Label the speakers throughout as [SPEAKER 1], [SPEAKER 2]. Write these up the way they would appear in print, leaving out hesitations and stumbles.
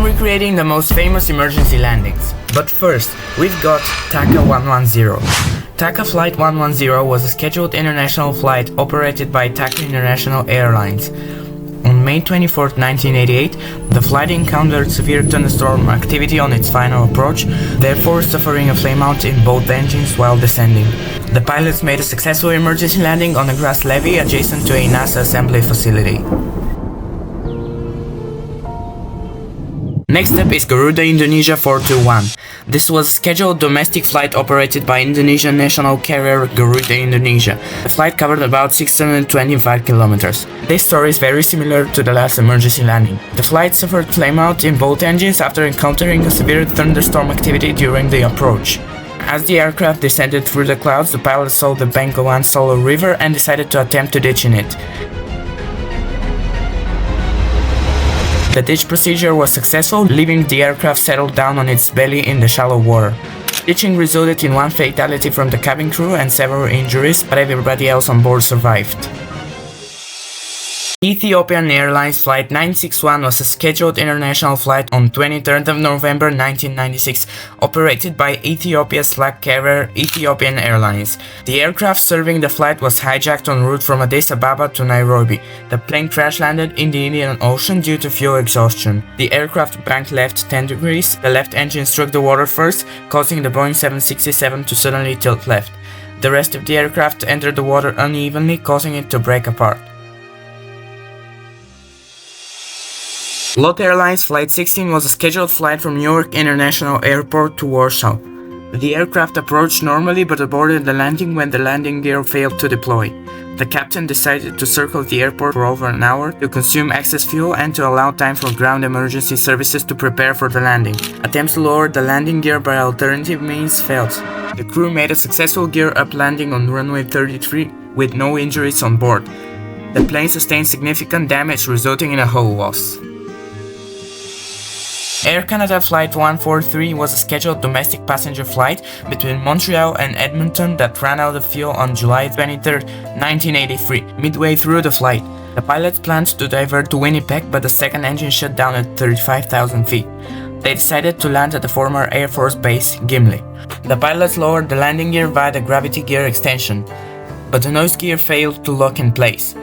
[SPEAKER 1] recreating the most famous emergency landings. But first, we've got TACA 110. TACA Flight 110 was a scheduled international flight operated by TACA International Airlines. On May 24, 1988, the flight encountered severe thunderstorm activity on its final approach, therefore suffering a flameout in both engines while descending. The pilots made a successful emergency landing on a grass levee adjacent to a NASA assembly facility. Next up is Garuda Indonesia 421. This was a scheduled domestic flight operated by Indonesian national carrier Garuda Indonesia. The flight covered about 625 kilometers. This story is very similar to the last emergency landing. The flight suffered flameout in both engines after encountering a severe thunderstorm activity during the approach. As the aircraft descended through the clouds, the pilots saw the Bengawan Solo River and decided to attempt to ditch in it. The ditch procedure was successful, leaving the aircraft settled down on its belly in the shallow water. Ditching resulted in one fatality from the cabin crew and several injuries, but everybody else on board survived. Ethiopian Airlines Flight 961 was a scheduled international flight on 23rd of November 1996, operated by Ethiopia's flag carrier Ethiopian Airlines. The aircraft serving the flight was hijacked en route from Addis Ababa to Nairobi. The plane crash-landed in the Indian Ocean due to fuel exhaustion. The aircraft banked left 10 degrees, the left engine struck the water first, causing the Boeing 767 to suddenly tilt left. The rest of the aircraft entered the water unevenly, causing it to break apart. LOT Airlines Flight 16 was a scheduled flight from Newark International Airport to Warsaw. The aircraft approached normally but aborted the landing when the landing gear failed to deploy. The captain decided to circle the airport for over an hour to consume excess fuel and to allow time for ground emergency services to prepare for the landing. Attempts to lower the landing gear by alternative means failed. The crew made a successful gear-up landing on runway 33 with no injuries on board. The plane sustained significant damage, resulting in a hull loss. Air Canada Flight 143 was a scheduled domestic passenger flight between Montreal and Edmonton that ran out of fuel on July 23, 1983, midway through the flight. The pilots planned to divert to Winnipeg, but the second engine shut down at 35,000 feet. They decided to land at the former Air Force Base, Gimli. The pilots lowered the landing gear via the gravity gear extension, but the nose gear failed to lock in place.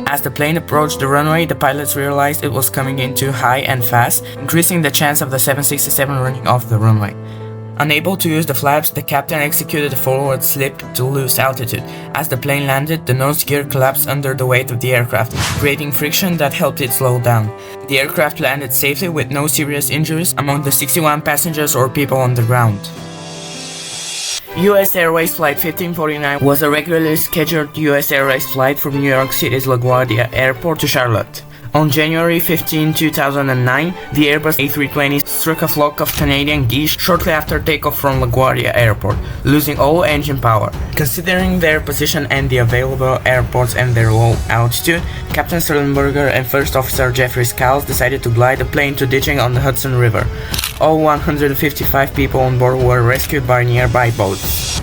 [SPEAKER 1] As the plane approached the runway, the pilots realized it was coming in too high and fast, increasing the chance of the 767 running off the runway. Unable to use the flaps, the captain executed a forward slip to lose altitude. As the plane landed, the nose gear collapsed under the weight of the aircraft, creating friction that helped it slow down. The aircraft landed safely with no serious injuries among the 61 passengers or people on the ground. US Airways Flight 1549 was a regularly scheduled US Airways flight from New York City's LaGuardia Airport to Charlotte. On January 15, 2009, the Airbus A320 struck a flock of Canadian geese shortly after takeoff from LaGuardia Airport, losing all engine power. Considering their position and the available airports and their low altitude, Captain Sterlenberger and First Officer Jeffrey Skiles decided to glide the plane to ditching on the Hudson River. All 155 people on board were rescued by nearby boats.